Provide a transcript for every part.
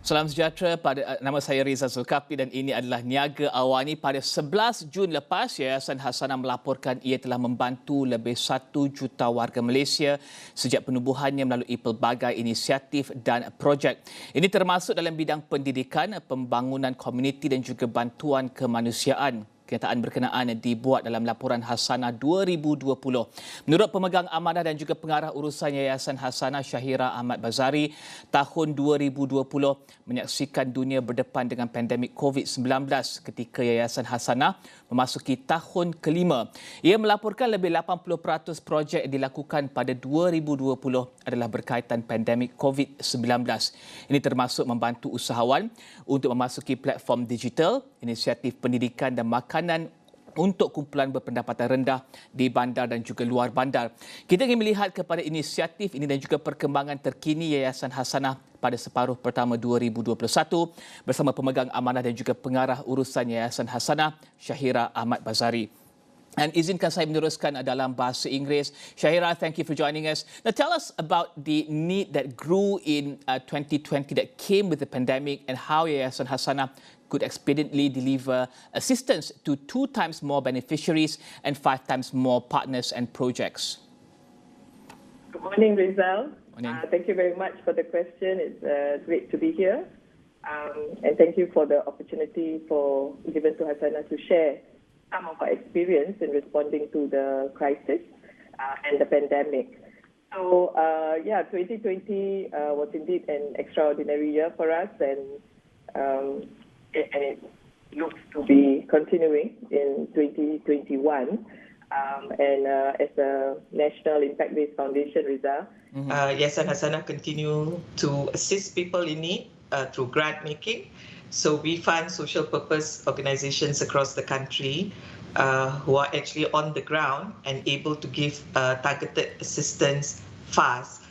Salam sejahtera, nama saya Rizal Zulkapli dan ini adalah Niaga AWANI. Pada 11 Jun lepas, Yayasan Hasanah melaporkan ia telah membantu lebih 1 juta warga Malaysia sejak penubuhannya melalui pelbagai inisiatif dan projek. Ini termasuk dalam bidang pendidikan, pembangunan komuniti dan juga bantuan kemanusiaan. Kenyataan berkenaan dibuat dalam Laporan Hasanah 2020. Menurut Pemegang Amanah dan juga Pengarah Urusan Yayasan Hasanah Shahira Ahmed Bazari, tahun 2020 menyaksikan dunia berdepan dengan pandemik COVID-19 ketika Yayasan Hasanah memasuki tahun kelima. Ia melaporkan lebih 80% projek yang dilakukan pada 2020 adalah berkaitan pandemik COVID-19. Ini termasuk membantu usahawan untuk memasuki platform digital, inisiatif pendidikan dan makanan untuk kumpulan berpendapatan rendah di bandar dan juga luar bandar. Kita ingin melihat kepada inisiatif ini dan juga perkembangan terkini Yayasan Hasanah pada separuh pertama 2021 bersama Pemegang Amanah dan juga Pengarah Urusan Yayasan Hasanah Shahira Ahmed Bazari. And izinkan saya meneruskan dalam bahasa Inggeris. Shahira, thank you for joining us. Now tell us about the need that grew in 2020 that came with the pandemic and how Yayasan Hasanah could expediently deliver assistance to 2 times more beneficiaries and 5 times more partners and projects. Good morning, Rizal. Morning. Thank you very much for the question. It's great to be here. And thank you for the opportunity given to Hasanah to share some of our experience in responding to the crisis and the pandemic. So, 2020 was indeed an extraordinary year for us, and it looks to be continuing in 2021. As a National Impact-Based Foundation, Rizal, Yayasan Hasanah continue to assist people in need through grant making. So we fund social purpose organizations across the country who are actually on the ground and able to give targeted assistance fast.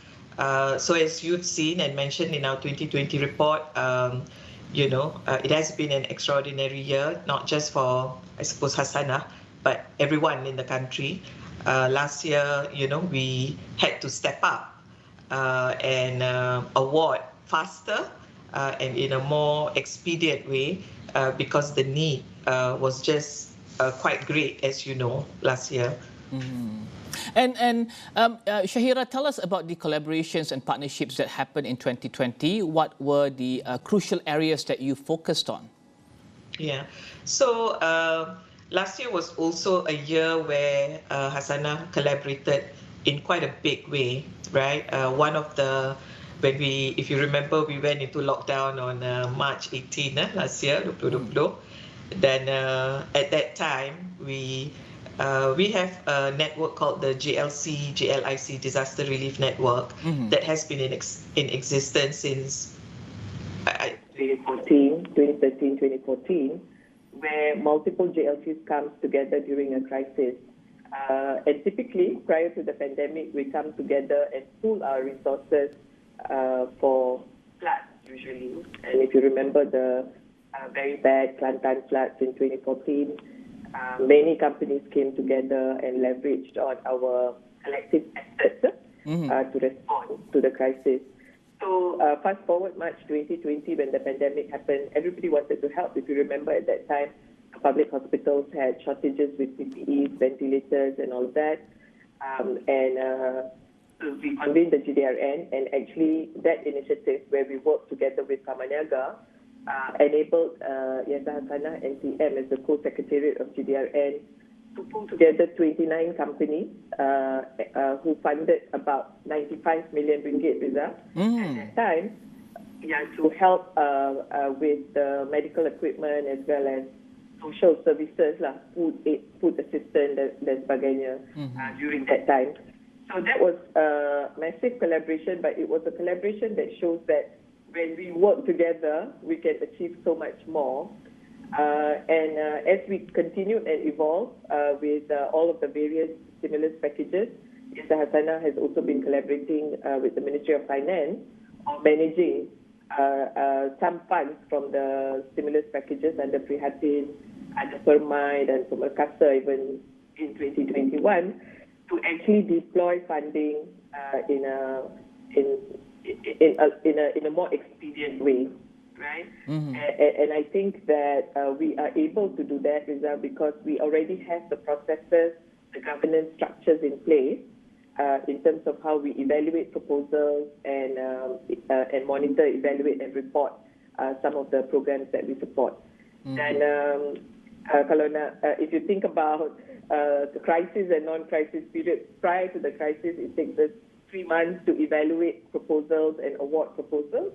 So as you've seen and mentioned in our 2020 report, it has been an extraordinary year, not just for, I suppose, Hasanah, but everyone in the country. Last year, we had to step up and award faster and in a more expedient way because the need was just quite great, as you know, last year. Mm-hmm. And Shahira, tell us about the collaborations and partnerships that happened in 2020. What were the crucial areas that you focused on? Yeah, so last year was also a year where Hasanah collaborated in quite a big way, right? If you remember, we went into lockdown on March 18 last year, 2020. Then at that time, we have a network called the GLIC Disaster Relief Network that has been in existence since 2013, 2014, where multiple JLCs come together during a crisis. And typically, prior to the pandemic, we come together and pool our resources for floods, usually. And if you remember the very bad Kelantan floods in 2014, many companies came together and leveraged on our collective efforts to respond to the crisis. So fast forward March 2020, when the pandemic happened, everybody wanted to help. If you remember, at that time, public hospitals had shortages with PPEs, ventilators, and all of that. We convened the GDRN, and actually that initiative where we worked together with Niaga enabled Yayasan Hasanah NTM as the co-secretariat of GDRN to pull together 29 companies who funded about 95 million ringgit, Rizal, at that time, to help with medical equipment as well as social services, food assistance dan sebagainya during that time. So that was a massive collaboration, but it was a collaboration that shows that when we work together, we can achieve so much more. As we continue and evolve with all of the various stimulus packages, Yayasan Hasanah has also been collaborating with the Ministry of Finance on managing some funds from the stimulus packages under Prihatin, ada Permai dan Pemerkasa even in 2021 to actually deploy funding in a more expedient way. right? And I think that we are able to do that, Rizal, because we already have the processes, the governance structures in place in terms of how we evaluate proposals and monitor, evaluate, and report some of the programs that we support. And if you think about the crisis and non-crisis period, prior to the crisis, it takes us 3 months to evaluate proposals and award proposals.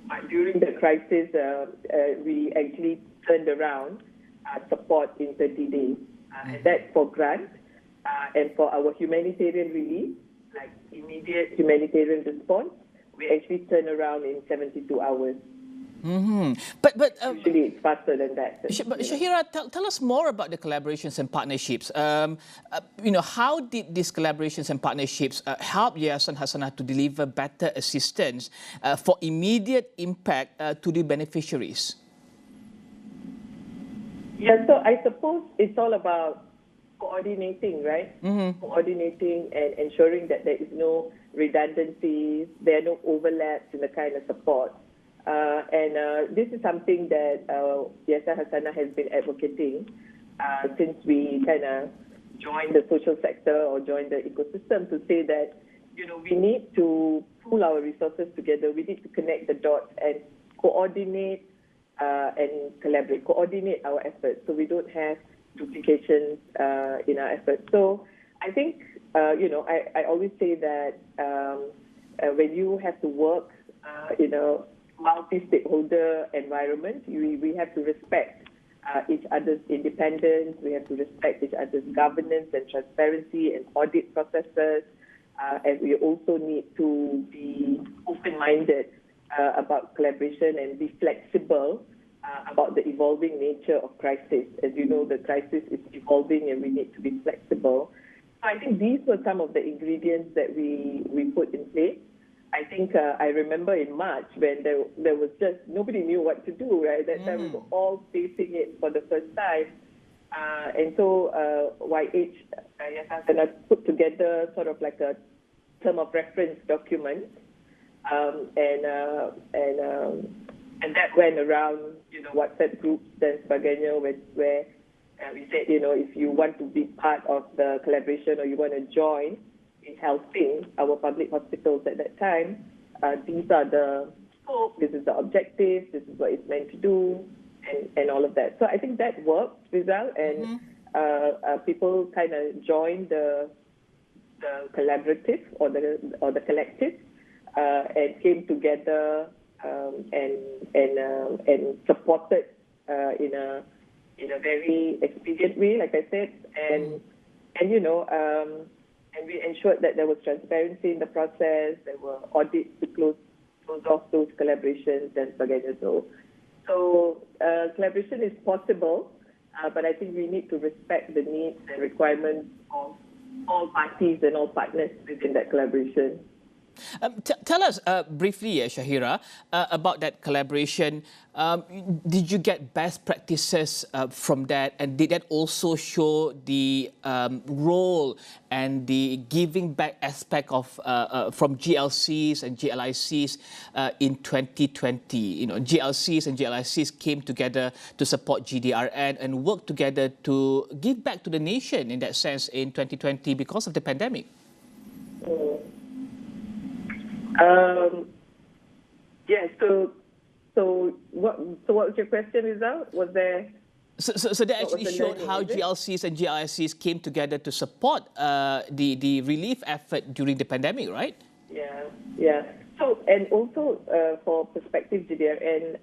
But during the crisis, we actually turned around support in 30 days. And that's for grants and for our humanitarian relief, like immediate humanitarian response, we actually turn around in 72 hours. But usually it's faster than that. But Shahira, tell us more about the collaborations and partnerships. How did these collaborations and partnerships help Yayasan Hasanah to deliver better assistance for immediate impact to the beneficiaries? Yeah, so I suppose it's all about coordinating, right? Coordinating and ensuring that there is no redundancies, there are no overlaps in the kind of support. This is something that Yayasan Hasanah has been advocating since we kind of joined the social sector or joined the ecosystem, to say that, we need to pool our resources together. We need to connect the dots and coordinate and collaborate, coordinate our efforts so we don't have duplications in our efforts. So I think, I always say that when you have to work in a multi-stakeholder environment, we have to respect each other's independence, we have to respect each other's governance and transparency and audit processes, and we also need to be open-minded about collaboration and be flexible about the evolving nature of crisis. As you know, the crisis is evolving and we need to be flexible. So I think these were some of the ingredients that we put in place. I think I remember in March when there was just, nobody knew what to do, right? That time we were all facing it for the first time. And so YH, Yayasan Hasanah, put together sort of like a term of reference document. And that went around, WhatsApp groups and sebagainya, where we said, if you want to be part of the collaboration or you want to join in helping our public hospitals at that time, these are the scope, this is the objective, this is what it's meant to do, and all of that. So I think that worked, Rizal, and people kind of joined the collaborative or the collective and came together and supported in a very expedient way, like I said, and we ensured that there was transparency in the process. There were audits to close off those collaborations and sebagainya. So collaboration is possible, but I think we need to respect the needs and requirements of all parties and all partners within that collaboration. Tell us briefly, Shahira, about that collaboration. Did you get best practices from that, and did that also show the role and the giving back aspect of from GLCs and GLICs in 2020? GLCs and GLICs came together to support GDRN and work together to give back to the nation in that sense in 2020 because of the pandemic. So what was your question, Rizal? Was there... So that actually showed how GLCs and GLICs came together to support the relief effort during the pandemic, right? Yeah. So, and also for Perspective GDRN,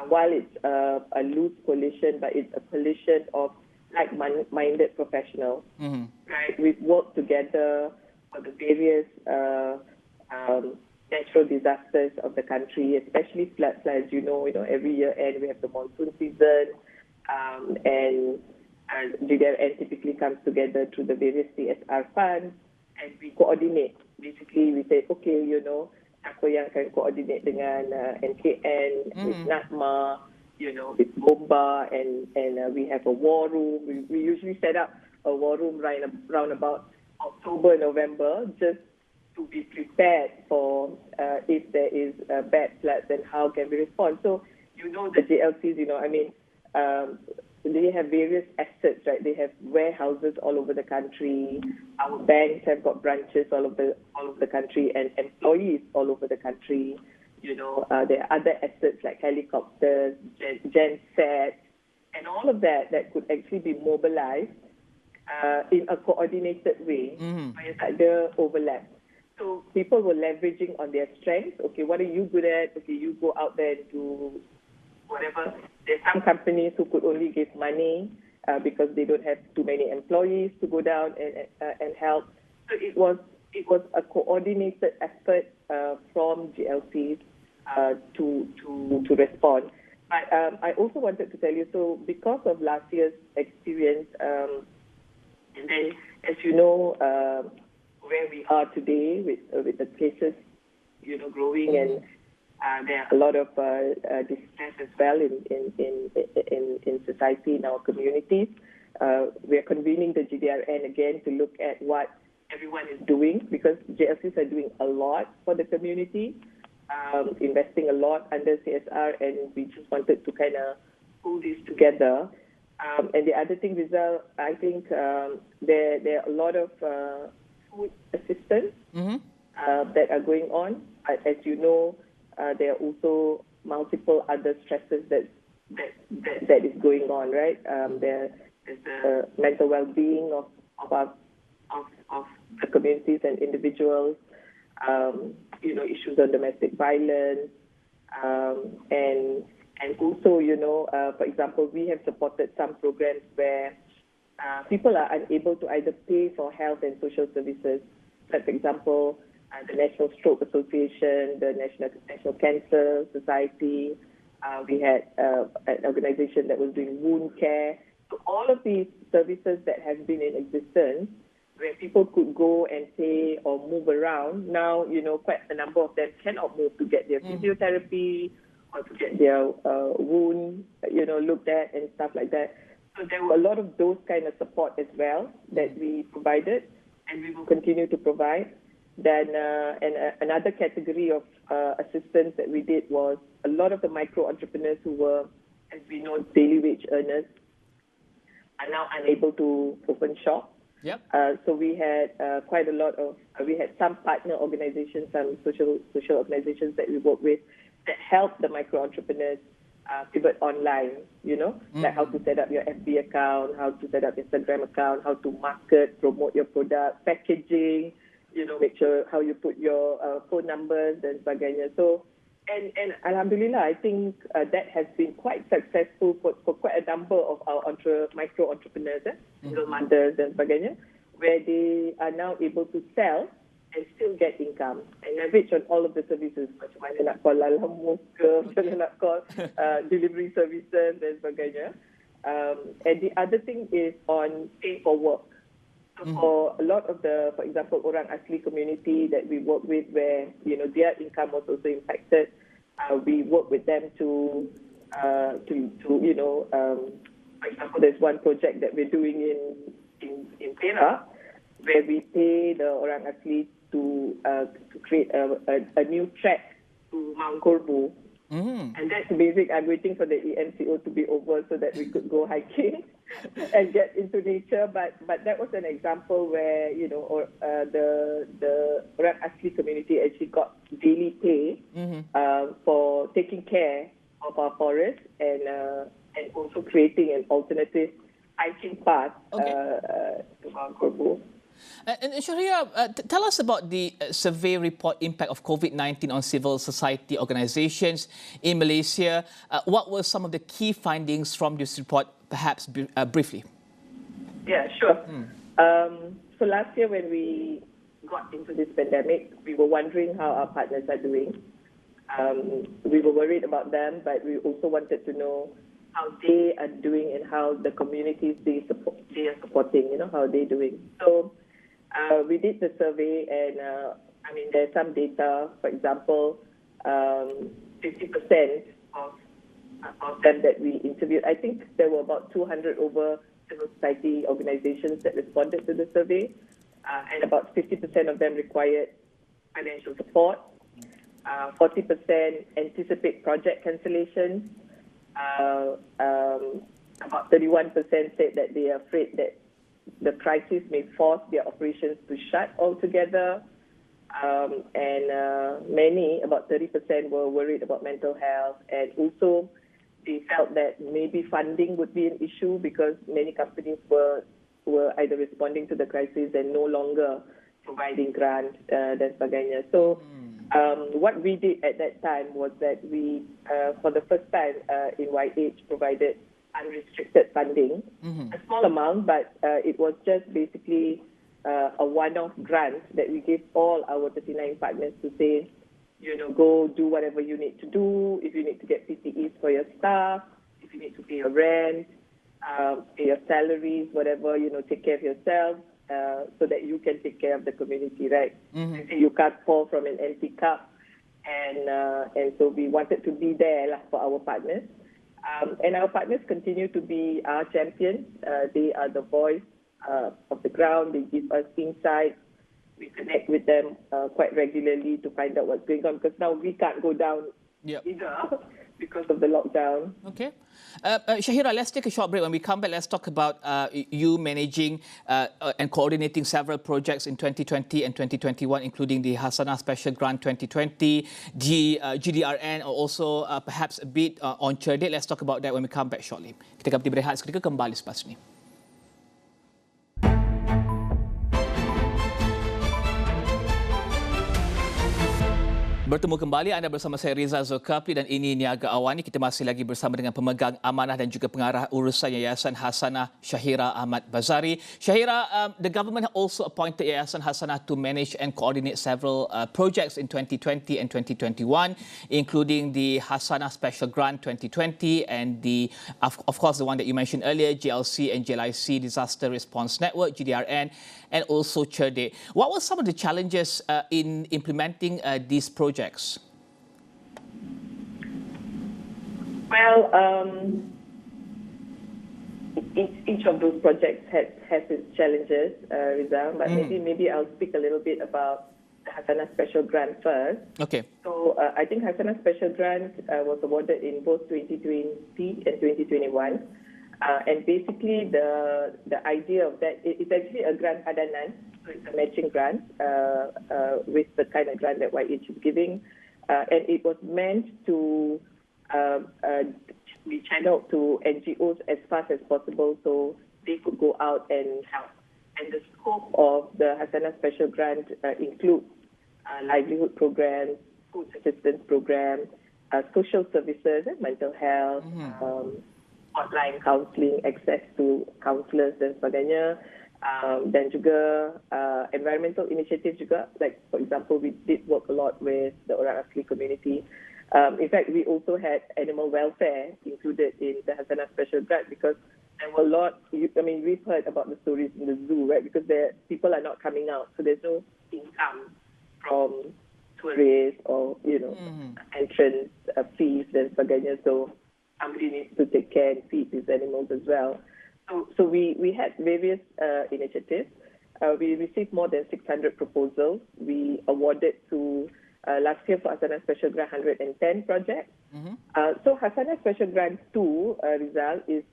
while it's a loose coalition, but it's a coalition of like-minded professionals, right? We've worked together for the various natural disasters of the country, especially floods. As you know, every year end we have the monsoon season, and GDRN typically comes together through the various CSR funds, and we coordinate. Basically, we say, okay, aku yang akan coordinate dengan NKN, with NATMA, with BOMBA, and we have a war room. We usually set up a war room round about October, November, just to be prepared for if there is bad floods, and how can we respond. So, the JLCs, they have various assets, right? They have warehouses all over the country. Our banks have got branches all over the country, and employees all over the country. There are other assets like helicopters, gensets, and all of that could actually be mobilized in a coordinated way, where ada overlap. So people were leveraging on their strengths. Okay, what are you good at? Okay, you go out there and do whatever. There's some companies who could only give money because they don't have too many employees to go down and help. So it was a coordinated effort from GLCs to respond. But I also wanted to tell you, so because of last year's experience, and then as you know, where we are today with the cases, growing, and there are a lot of distress as well in society, in our communities. We are convening the GDRN again to look at what everyone is doing, because JLCs are doing a lot for the community, investing a lot under CSR, and we just wanted to kind of pull this together. And the other thing, Rizal, I think there are a lot of food assistance that are going on. As you know, there are also multiple other stresses that is going on, right? There's the mental well-being of the communities and individuals, issues on domestic violence, and also, for example, we have supported some programs where people are unable to either pay for health and social services. Like, for example, the National Stroke Association, the National Cancer Society. We had an organization that was doing wound care. So all of these services that have been in existence, where people could go and pay or move around, now, quite a number of them cannot move to get their physiotherapy or to get their wound, looked at and stuff like that. So there were a lot of those kind of support as well that we provided, and we will continue to provide. Then another category of assistance that we did was a lot of the micro entrepreneurs who were, as we know, daily wage earners, are now unable to open shop. Yep. So we had quite a lot of, we had some partner organizations, some social organizations that we work with that help the micro entrepreneurs pivot online, like how to set up your FB account, how to set up Instagram account, how to market, promote your product, packaging, make sure how you put your phone numbers and sebagainya. So, and alhamdulillah, I think that has been quite successful for quite a number of our micro entrepreneurs, single mothers and sebagainya, where they are now able to sell and still get income and leverage on all of the services, macam mana nak call alam muka, macam mana nak call delivery services dan sebagainya. And the other thing is on pay for work. So for a lot of the, for example, orang asli community that we work with, where their income was also impacted, we work with them to for example, there's one project that we're doing in Pengarah, where we pay the orang asli to create a new track to Mount Korbu. And that's basic. I'm waiting for the EMCO to be over so that we could go hiking and get into nature. But that was an example where, the orang asli community actually got daily pay for taking care of our forest and also creating an alternative hiking path to Mount Korbu. And Shahira, tell us about the survey report impact of COVID-19 on civil society organizations in Malaysia. What were some of the key findings from this report, perhaps briefly? Yeah, sure. So last year when we got into this pandemic, we were wondering how our partners are doing. We were worried about them, but we also wanted to know how they are doing and how the communities they are supporting, how they're doing. So we did the survey, and there's some data. For example, 50% of them that we interviewed, I think there were about 200 over civil society organizations that responded to the survey, and about 50% of them required financial support. 40% anticipate project cancellations. About 31% said that they are afraid that the crisis may force their operations to shut altogether. And many, about 30%, were worried about mental health. And also, they felt that maybe funding would be an issue because many companies were either responding to the crisis and no longer providing grants dan sebagainya. So, what we did at that time was that we, for the first time in YH, provided unrestricted funding, a small amount, but it was just basically a one-off grant that we gave all our 39 partners to say, go do whatever you need to do. If you need to get PPEs for your staff, if you need to pay your rent, pay your salaries, whatever, take care of yourself so that you can take care of the community, right? You can't pour from an empty cup. And so we wanted to be there for our partners. And our partners continue to be our champions. They are the voice of the ground. They give us insights. We connect with them quite regularly to find out what's going on, because now we can't go down either because of the lockdown. Okay. Shahira, let's take a short break. When we come back, let's talk about you managing and coordinating several projects in 2020 and 2021, including the Hasanah Special Grant 2020, the GDRN, or also perhaps a bit on cerdik. Let's talk about that when we come back shortly. Kita akan berehat seketika, kembali selepas ini. Bertemu kembali, anda bersama saya Rizal, Zulkapli, dan ini Niaga Awani. Kita masih lagi bersama dengan Pemegang, Amanah dan juga Pengarah Urusan Yayasan Hasanah, Shahira, Ahmed, Bazari. Shahira, the government also appointed Yayasan Hasanah to manage and coordinate several projects in 2020 and 2021, including the Hasanah Special Grant 2020 and of course, the one that you mentioned earlier, GLC and GLIC Disaster Response Network, GDRN, and also cerdik. What were some of the challenges in implementing these projects? Well, each of those projects has its challenges, Rizal, but maybe I'll speak a little bit about the Hasanah Special Grant first. Okay. So I think Hasanah Special Grant was awarded in both 2020 and 2021. And basically, the idea of that, it's actually a grant padanan, so it's a matching grant with the kind of grant that YH is giving. And it was meant to be channeled to NGOs as fast as possible so they could go out and help. And the scope of the Hasanah Special Grant includes livelihood programs, food assistance programs, social services and mental health, hotline counselling, access to counsellors dan sebagainya, dan juga environmental initiatives juga. Like, for example, we did work a lot with the orang asli community. In fact, we also had animal welfare included in the Hasanah Special Grant because there were a lot, we've heard about the stories in the zoo, right? Because people are not coming out, so there's no income from tourists or, entrance fees dan sebagainya. So somebody needs to take care and feed these animals as well. So we had various initiatives. We received more than 600 proposals. We awarded to, last year for Hasanah Special Grant, 110 projects. So Hasanah Special Grant 2, Rizal, is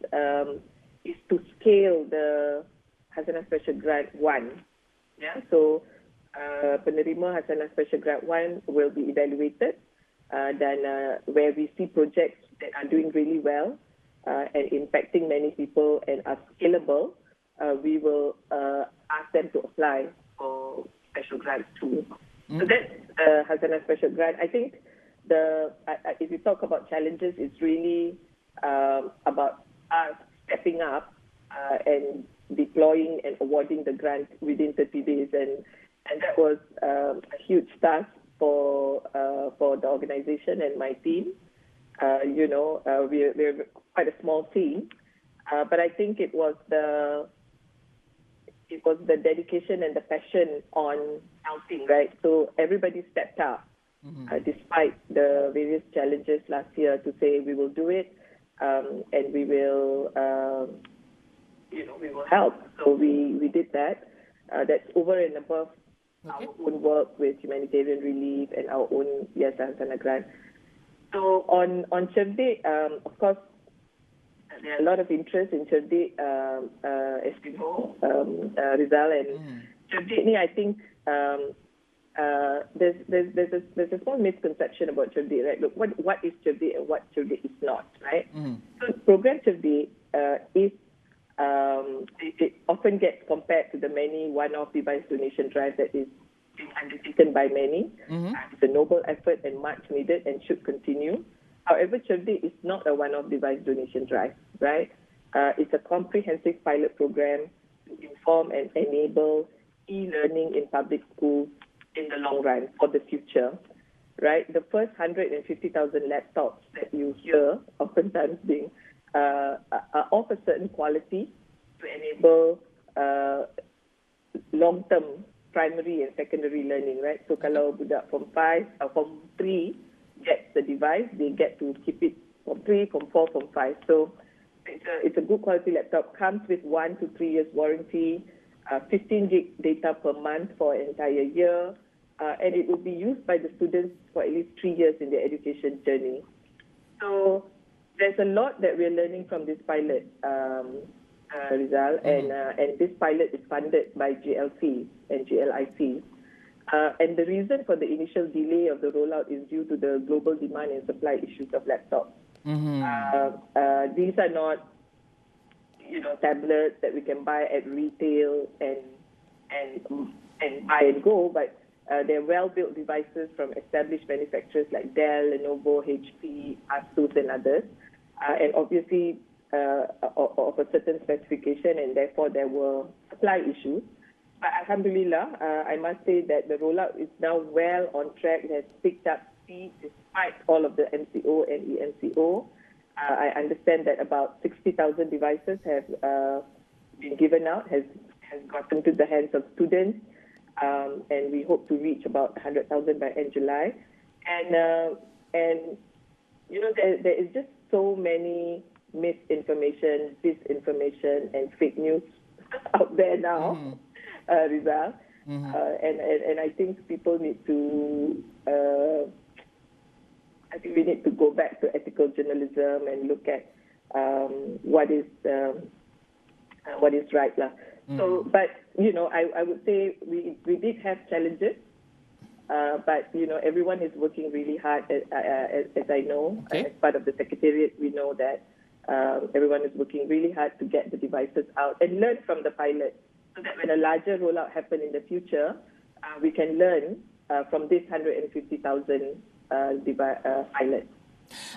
to scale the Hasanah Special Grant 1. Yeah? So penerima Hasanah Special Grant 1 will be evaluated. Then where we see projects that are doing really well and impacting many people and are scalable, we will ask them to apply for special grants too. So that's Hasanah Special Grant. I think if you talk about challenges, it's really about us stepping up and deploying and awarding the grant within 30 days. And that was a huge task for the organization and my team. We're quite a small team, but I think it was the dedication and the passion on helping, right? So everybody stepped up, despite the various challenges last year, to say we will do it, and we will, we will help. So we did that. That's over and above our own work with humanitarian relief and our own Yayasan Hasanah grant. So on Cerdik, of course, there are a lot of interest in Cerdik, as you know, Rizal, and Cerdik ni, I think there's a small misconception about Cerdik, right? Look, what is Cerdik and what Cerdik is not, right? So program Cerdik is it often gets compared to the many one-off device donation drives that is being undertaken by many. It's a noble effort and much needed and should continue. However, Cerdik is not a one-off device donation drive, right? It's a comprehensive pilot program to inform and enable e-learning in public schools in the long run for the future, right? The first 150,000 laptops that you hear oftentimes being are of a certain quality to enable long-term primary and secondary learning, right? So kalau budak Form 3 gets the device, they get to keep it Form 3, Form 4, Form 5. So it's a good quality laptop, comes with 1 to 3 years warranty, 15 gig data per month for an entire year, and it will be used by the students for at least 3 years in their education journey. So there's a lot that we're learning from this pilot, Rizal, and this pilot is funded by GLC and GLIC. And the reason for the initial delay of the rollout is due to the global demand and supply issues of laptops. These are not, tablets that we can buy at retail and buy and go, but they're well-built devices from established manufacturers like Dell, Lenovo, HP, Asus, and others, and obviously of a certain specification, and therefore there were supply issues. But alhamdulillah, I must say that the rollout is now well on track. It has picked up speed despite all of the MCO and EMCO. I understand that about 60,000 devices have been given out, has gotten to the hands of students, and we hope to reach about 100,000 by end July. And there is just so many misinformation, disinformation, and fake news out there now, Rizal. And I think people need to. I think we need to go back to ethical journalism and look at what is right, lah. So, but I would say we did have challenges, but everyone is working really hard. As I know, as part of the secretariat, we know that everyone is working really hard to get the devices out and learn from the pilot, so that when a larger rollout happens in the future, we can learn from this 150,000 pilots.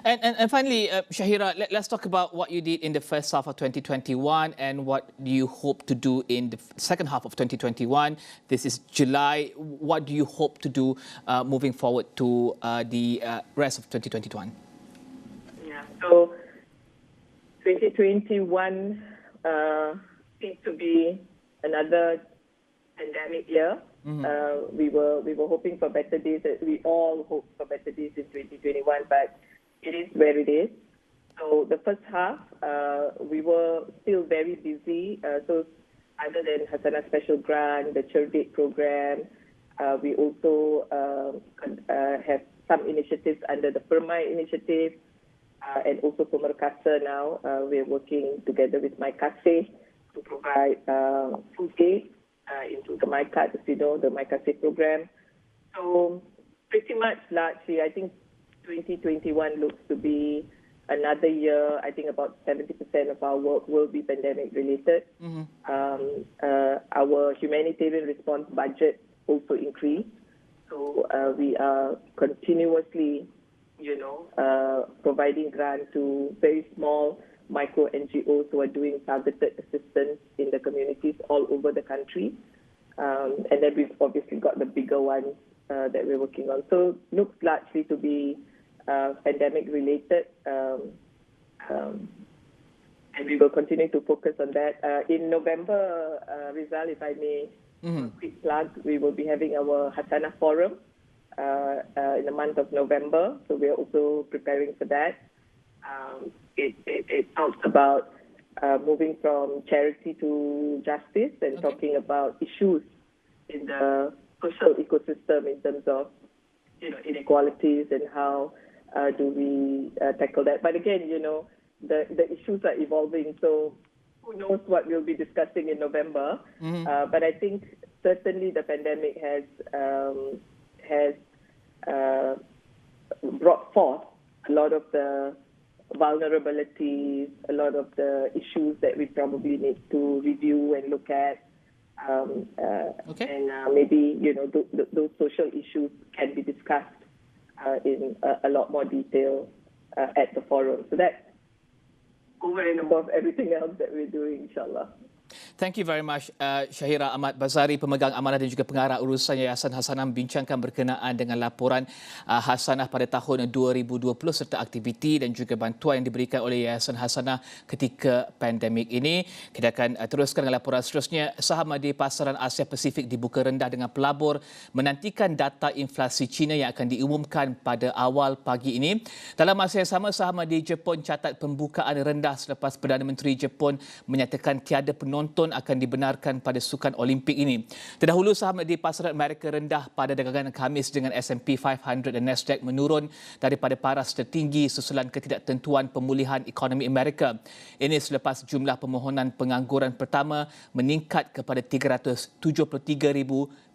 And finally, Shahira, let's talk about what you did in the first half of 2021 and what do you hope to do in the second half of 2021. This is July. What do you hope to do moving forward to the rest of 2021? Yeah, so 2021 seems to be another pandemic year. We were hoping for better days. We all hope for better days in 2021, but it is where it is. So the first half, we were still very busy. So other than Hasanah Special Grant, the Cerdik program, we also have some initiatives under the Permai initiative, and also Pemerkasa now. We're working together with My Kasih to provide food aid into the MyCard, as you know, the My Kasih program. So pretty much largely, I think 2021 looks to be another year. I think about 70% of our work will be pandemic related. Our humanitarian response budget also increased. So we are continuously, providing grant to very small micro NGOs who are doing targeted assistance in the communities all over the country. And then we've obviously got the bigger ones that we're working on. So looks largely to be pandemic related. And we will continue to focus on that. In November, Rizal, if I may quick plug, we will be having our Hasanah Forum in the month of November. So we are also preparing for that. It talks about moving from charity to justice and talking about issues in the social ecosystem in terms of inequalities and how do we tackle that. But again, the issues are evolving, so who knows what we'll be discussing in November. But I think certainly the pandemic has brought forth a lot of the vulnerabilities, a lot of the issues that we probably need to review and look at. And maybe, those social issues can be discussed in a lot more detail at the forum. So that's over and above everything else that we're doing, inshallah. Thank you very much, Shahira. Ahmed Bazari, Pemegang, Amanah dan juga Pengarah Urusan Yayasan Hasanah membincangkan berkenaan dengan laporan Hasanah pada tahun 2020 serta aktiviti dan juga bantuan yang diberikan oleh Yayasan Hasanah ketika pandemik ini. Kita akan teruskan dengan laporan seterusnya. Saham di pasaran Asia Pasifik dibuka rendah dengan pelabur menantikan data inflasi China yang akan diumumkan pada awal pagi ini. Dalam masa yang sama, saham di Jepun catat pembukaan rendah selepas Perdana Menteri Jepun menyatakan tiada penonton akan dibenarkan pada Sukan Olimpik ini. Terdahulu, saham di pasaran Amerika rendah pada dagangan Khamis dengan S&P 500 dan Nasdaq menurun daripada paras tertinggi susulan ketidaktentuan pemulihan ekonomi Amerika. Ini selepas jumlah permohonan pengangguran pertama meningkat kepada 373,000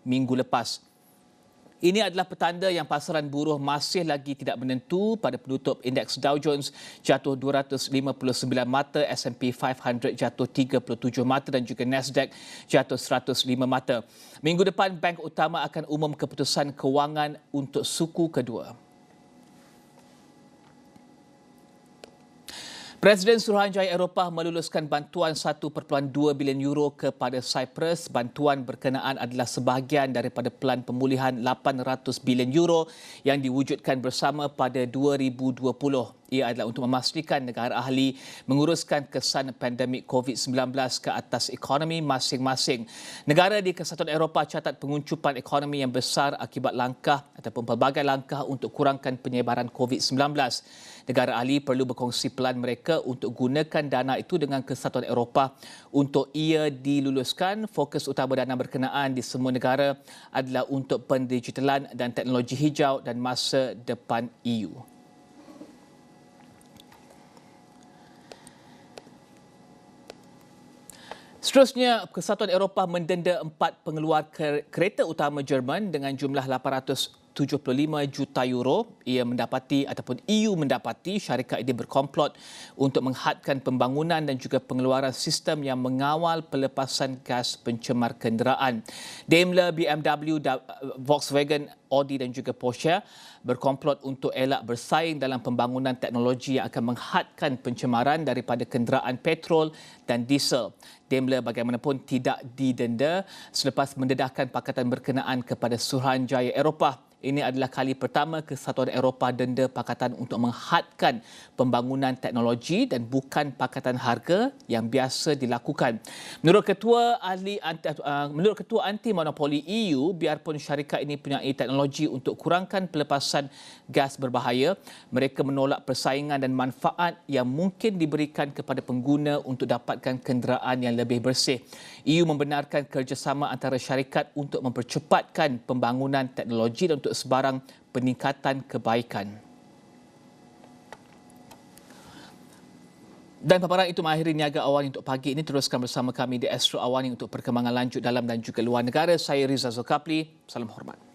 minggu lepas. Ini adalah petanda yang pasaran buruh masih lagi tidak menentu. Pada penutup, indeks Dow Jones jatuh 259 mata, S&P 500 jatuh 37 mata dan juga Nasdaq jatuh 105 mata. Minggu depan, bank utama akan umum keputusan kewangan untuk suku kedua. Presiden Suruhanjaya Eropah meluluskan bantuan 1.2 bilion euro kepada Cyprus. Bantuan berkenaan adalah sebahagian daripada pelan pemulihan 800 bilion euro yang diwujudkan bersama pada 2020. Ia adalah untuk memastikan negara ahli menguruskan kesan pandemik COVID-19 ke atas ekonomi masing-masing. Negara di Kesatuan Eropah catat penguncupan ekonomi yang besar akibat langkah ataupun pelbagai langkah untuk kurangkan penyebaran COVID-19. Negara ahli perlu berkongsi pelan mereka untuk gunakan dana itu dengan Kesatuan Eropah. Untuk ia diluluskan, fokus utama dana berkenaan di semua negara adalah untuk pendigitalan dan teknologi hijau dan masa depan EU. Seterusnya, Kesatuan Eropah mendenda 4 pengeluar kereta utama Jerman dengan jumlah 875 juta euro. Ia mendapati ataupun EU mendapati syarikat ini berkomplot untuk menghadkan pembangunan dan juga pengeluaran sistem yang mengawal pelepasan gas pencemar kenderaan. Daimler, BMW, Volkswagen, Audi dan juga Porsche berkomplot untuk elak bersaing dalam pembangunan teknologi yang akan menghadkan pencemaran daripada kenderaan petrol dan diesel. Daimler bagaimanapun tidak didenda selepas mendedahkan pakatan berkenaan kepada Suruhanjaya Eropah. Ini adalah kali pertama Kesatuan Eropah denda pakatan untuk menghadkan pembangunan teknologi dan bukan pakatan harga yang biasa dilakukan. Menurut Ketua Anti Monopoli EU, biarpun syarikat ini mempunyai teknologi untuk kurangkan pelepasan gas berbahaya, mereka menolak persaingan dan manfaat yang mungkin diberikan kepada pengguna untuk dapatkan kenderaan yang lebih bersih. EU membenarkan kerjasama antara syarikat untuk mempercepatkan pembangunan teknologi dan untuk sebarang peningkatan kebaikan. Dan paparan itu mengakhiri Niaga AWANI untuk pagi ini. Teruskan bersama kami di Astro AWANI untuk perkembangan lanjut dalam dan juga luar negara. Saya Rizal Zulkapli. Salam hormat.